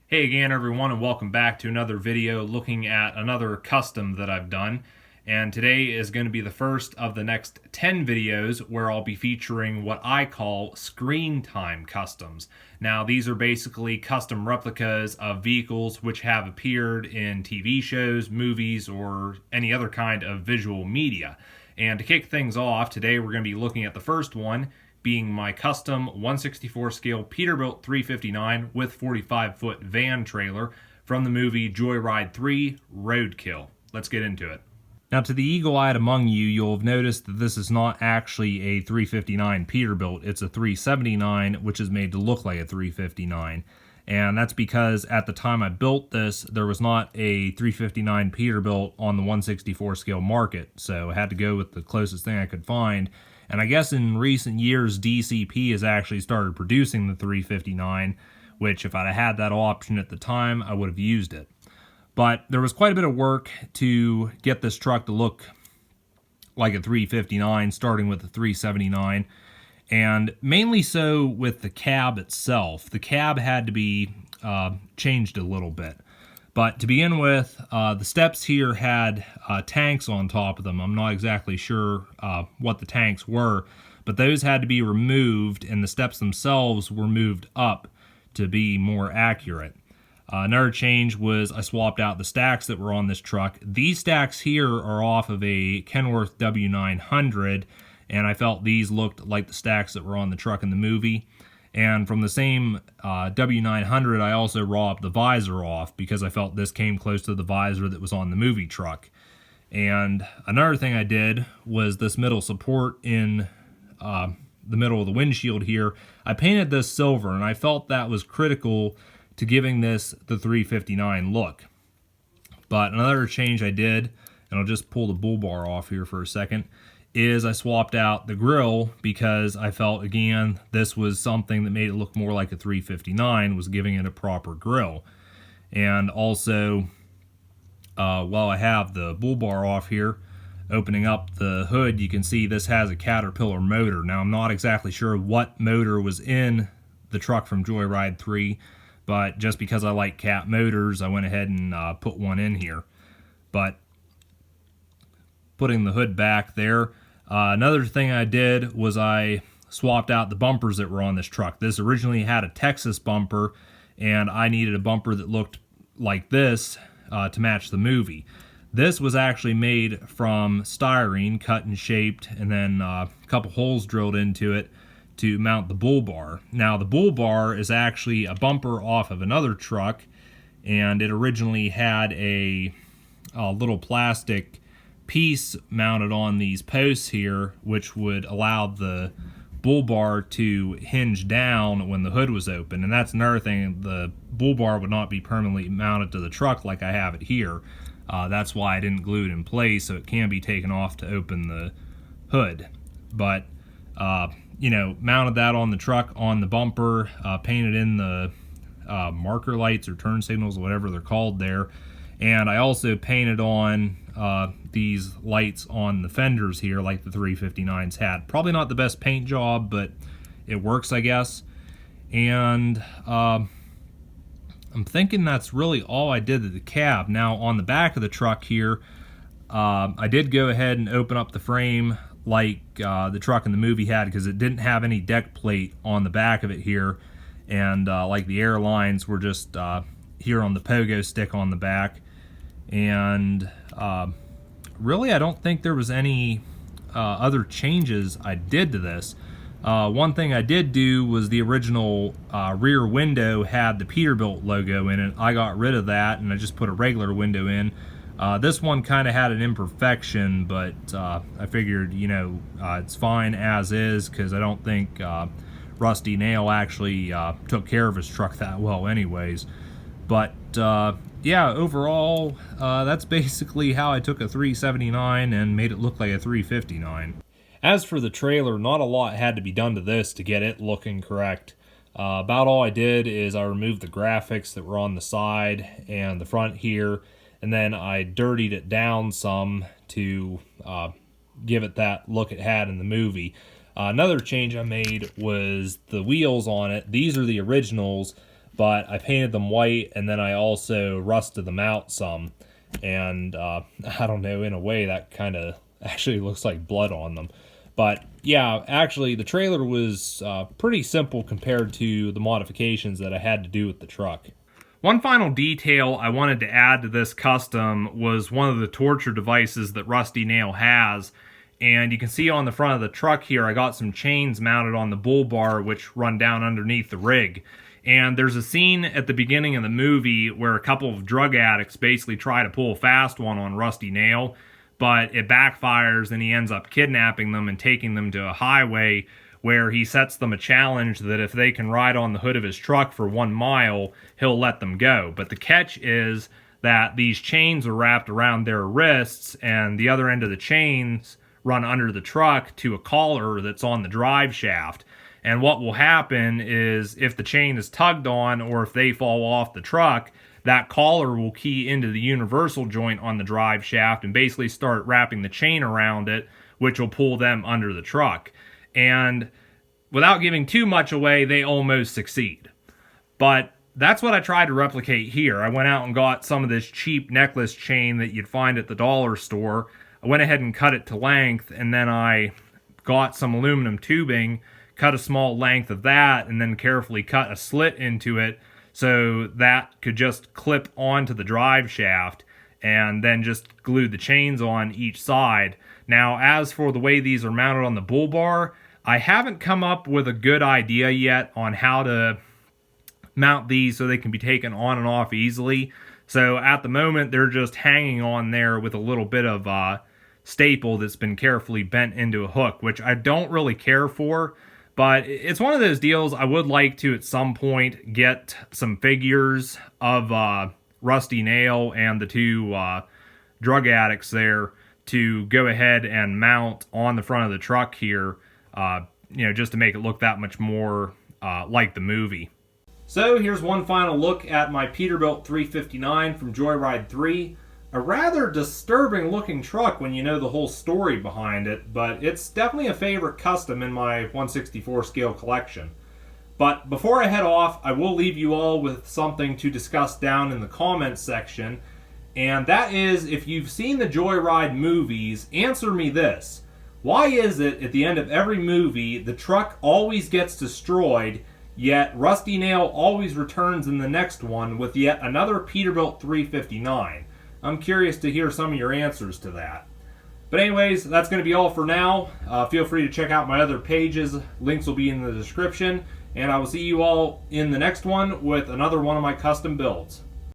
Hey again everyone, and welcome back to another video looking at another custom that I've done. And today is going to be the first of the next 10 videos where I'll be featuring what I call screen time customs. Now these are basically custom replicas of vehicles which have appeared in TV shows, movies, or any other kind of visual media. And to kick things off, today we're going to be looking at the first one, being my custom 1/64 scale Peterbilt 359 with 45-foot van trailer from the movie Joyride 3 Roadkill. Let's get into it. Now, to the eagle-eyed among you, you'll have noticed that this is not actually a 359 Peterbilt. It's a 379, which is made to look like a 359. And that's because at the time I built this, there was not a 359 Peterbilt on the 1/64 scale market, so I had to go with the closest thing I could find. And I guess in recent years, DCP has actually started producing the 359, which if I'd had that option at the time, I would have used it. But there was quite a bit of work to get this truck to look like a 359, starting with the 379, and mainly so with the cab itself. The cab had to be changed a little bit. But to begin with, the steps here had tanks on top of them. I'm not exactly sure what the tanks were, but those had to be removed, and the steps themselves were moved up to be more accurate. Another change was I swapped out the stacks that were on this truck. These stacks here are off of a Kenworth W900, and I felt these looked like the stacks that were on the truck in the movie. And from the same W900, I also robbed the visor off because I felt this came close to the visor that was on the movie truck. And another thing I did was this middle support in the middle of the windshield here. I painted this silver, and I felt that was critical to giving this the 359 look. But another change I did, and I'll just pull the bull bar off here for a second, is I swapped out the grille because I felt, again, this was something that made it look more like a 359, was giving it a proper grille. And also, while I have the bull bar off here, opening up the hood, you can see this has a Caterpillar motor. Now, I'm not exactly sure what motor was in the truck from Joyride 3, but just because I like Cat motors, I went ahead and put one in here. But putting the hood back there, another thing I did was I swapped out the bumpers that were on this truck. This originally had a Texas bumper, and I needed a bumper that looked like this to match the movie. This was actually made from styrene, cut and shaped, and then a couple holes drilled into it to mount the bull bar. Now, the bull bar is actually a bumper off of another truck, and it originally had a little plastic piece mounted on these posts here, which would allow the bull bar to hinge down when the hood was open. And that's another thing, the bull bar would not be permanently mounted to the truck like I have it here. That's why I didn't glue it in place, so it can be taken off to open the hood. But you know, mounted that on the truck, on the bumper, painted in the marker lights or turn signals, whatever they're called there. And I also painted on these lights on the fenders here like the 359s had. Probably not the best paint job, but it works, I guess. And I'm thinking that's really all I did to the cab. Now, on the back of the truck here, I did go ahead and open up the frame like the truck in the movie had, because it didn't have any deck plate on the back of it here, and like the airlines were just here on the pogo stick on the back. And really, I don't think there was any other changes I did to this. One thing I did do was the original rear window had the Peterbilt logo in it. I got rid of that, and I just put a regular window in. This one kind of had an imperfection, but I figured, you know, it's fine as is, because I don't think Rusty Nail actually took care of his truck that well anyways. But yeah, overall, that's basically how I took a 379 and made it look like a 359. As for the trailer, not a lot had to be done to this to get it looking correct. About all I did is I removed the graphics that were on the side and the front here, and then I dirtied it down some to give it that look it had in the movie. Another change I made was the wheels on it. These are the originals, but I painted them white, and then I also rusted them out some. And I don't know, in a way that kind of actually looks like blood on them. But yeah, actually the trailer was pretty simple compared to the modifications that I had to do with the truck. One final detail I wanted to add to this custom was one of the torture devices that Rusty Nail has. And you can see on the front of the truck here, I got some chains mounted on the bull bar which run down underneath the rig. And there's a scene at the beginning of the movie where a couple of drug addicts basically try to pull a fast one on Rusty Nail, but it backfires and he ends up kidnapping them and taking them to a highway where he sets them a challenge that if they can ride on the hood of his truck for 1 mile, he'll let them go. But the catch is that these chains are wrapped around their wrists, and the other end of the chains run under the truck to a collar that's on the drive shaft. And what will happen is if the chain is tugged on or if they fall off the truck, that collar will key into the universal joint on the drive shaft and basically start wrapping the chain around it, which will pull them under the truck. And without giving too much away, they almost succeed. But that's what I tried to replicate here. I went out and got some of this cheap necklace chain that you'd find at the dollar store. I went ahead and cut it to length, and then I got some aluminum tubing, cut a small length of that, and then carefully cut a slit into it so that could just clip onto the drive shaft, and then just glued the chains on each side. Now, as for the way these are mounted on the bull bar, I haven't come up with a good idea yet on how to mount these so they can be taken on and off easily. So at the moment, they're just hanging on there with a little bit of staple that's been carefully bent into a hook, which I don't really care for. But it's one of those deals I would like to, at some point, get some figures of Rusty Nail and the two drug addicts there to go ahead and mount on the front of the truck here, just to make it look that much more like the movie. So here's one final look at my Peterbilt 359 from Joyride 3. A rather disturbing looking truck when you know the whole story behind it, but it's definitely a favorite custom in my 1/64 scale collection. But before I head off, I will leave you all with something to discuss down in the comments section, and that is, if you've seen the Joyride movies, answer me this. Why is it at the end of every movie the truck always gets destroyed, yet Rusty Nail always returns in the next one with yet another Peterbilt 359? I'm curious to hear some of your answers to that. But anyways, that's going to be all for now. Feel free to check out my other pages. Links will be in the description. And I will see you all in the next one with another one of my custom builds.